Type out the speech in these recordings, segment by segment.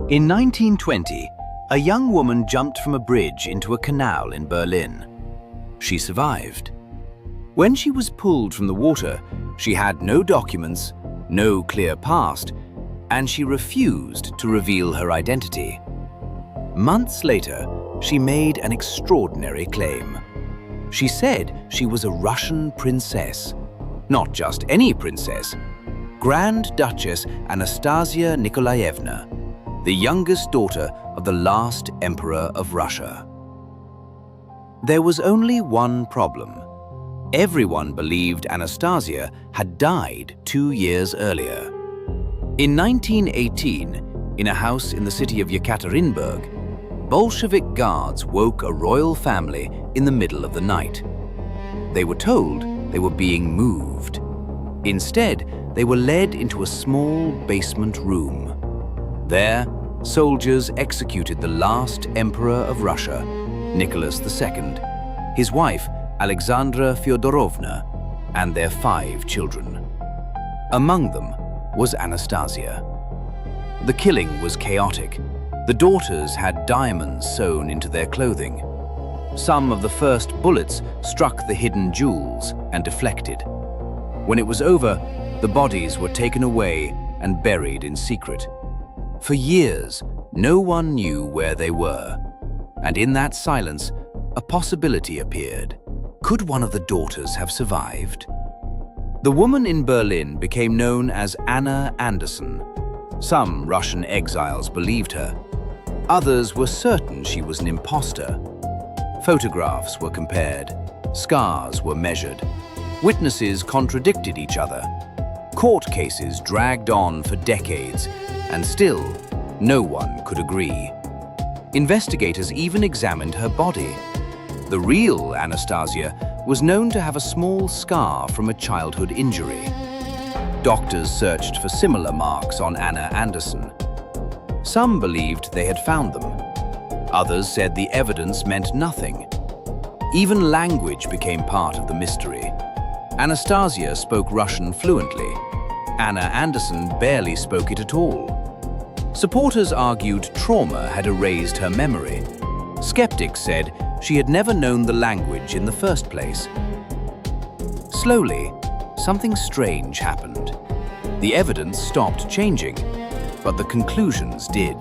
In 1920, a young woman jumped from a bridge into a canal in Berlin. She survived. When she was pulled from the water, she had no documents, no clear past, and she refused to reveal her identity. Months later, she made an extraordinary claim. She said she was a Russian princess. Not just any princess, Grand Duchess Anastasia Nikolaevna, the youngest daughter of the last Emperor of Russia. There was only one problem. Everyone believed Anastasia had died 2 years earlier. In 1918, in a house in the city of Yekaterinburg, Bolshevik guards woke a royal family in the middle of the night. They were told they were being moved. Instead, they were led into a small basement room. There, soldiers executed the last Emperor of Russia, Nicholas II, his wife, Alexandra Fyodorovna, and their 5 children. Among them was Anastasia. The killing was chaotic. The daughters had diamonds sewn into their clothing. Some of the first bullets struck the hidden jewels and deflected. When it was over, the bodies were taken away and buried in secret. For years, no one knew where they were. And in that silence, a possibility appeared. Could one of the daughters have survived? The woman in Berlin became known as Anna Anderson. Some Russian exiles believed her. Others were certain she was an imposter. Photographs were compared. Scars were measured. Witnesses contradicted each other. Court cases dragged on for decades, and still, no one could agree. Investigators even examined her body. The real Anastasia was known to have a small scar from a childhood injury. Doctors searched for similar marks on Anna Anderson. Some believed they had found them. Others said the evidence meant nothing. Even language became part of the mystery. Anastasia spoke Russian fluently. Anna Anderson barely spoke it at all. Supporters argued trauma had erased her memory. Skeptics said she had never known the language in the first place. Slowly, something strange happened. The evidence stopped changing, but the conclusions did.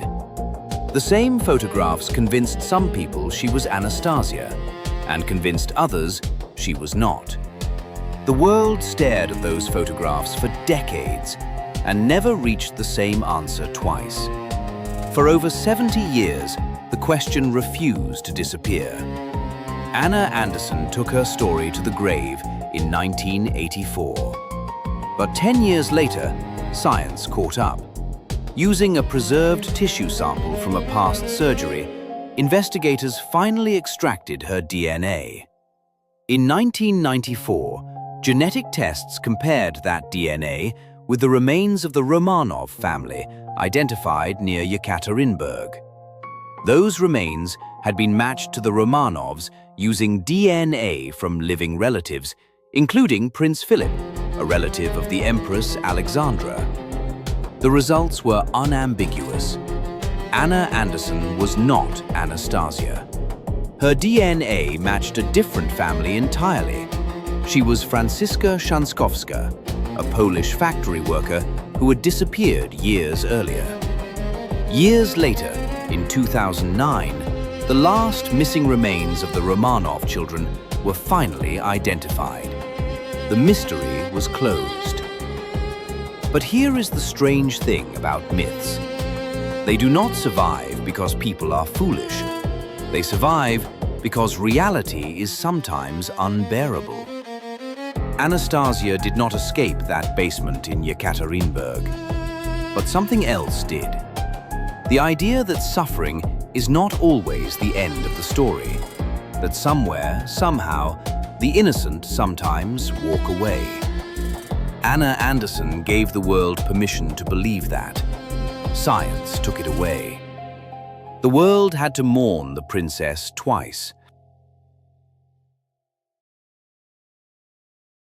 The same photographs convinced some people she was Anastasia, and convinced others she was not. The world stared at those photographs for decades and never reached the same answer twice. For over 70 years, the question refused to disappear. Anna Anderson took her story to the grave in 1984. But 10 years later, science caught up. Using a preserved tissue sample from a past surgery, investigators finally extracted her DNA. In 1994, genetic tests compared that DNA with the remains of the Romanov family identified near Yekaterinburg. Those remains had been matched to the Romanovs using DNA from living relatives, including Prince Philip, a relative of the Empress Alexandra. The results were unambiguous. Anna Anderson was not Anastasia. Her DNA matched a different family entirely. She was Franziska Szankowska, a Polish factory worker who had disappeared years earlier. Years later, in 2009, the last missing remains of the Romanov children were finally identified. The mystery was closed. But here is the strange thing about myths. They do not survive because people are foolish. They survive because reality is sometimes unbearable. Anastasia did not escape that basement in Yekaterinburg, but something else did. The idea that suffering is not always the end of the story, that somewhere, somehow, the innocent sometimes walk away. Anna Anderson gave the world permission to believe that. Science took it away. The world had to mourn the princess twice.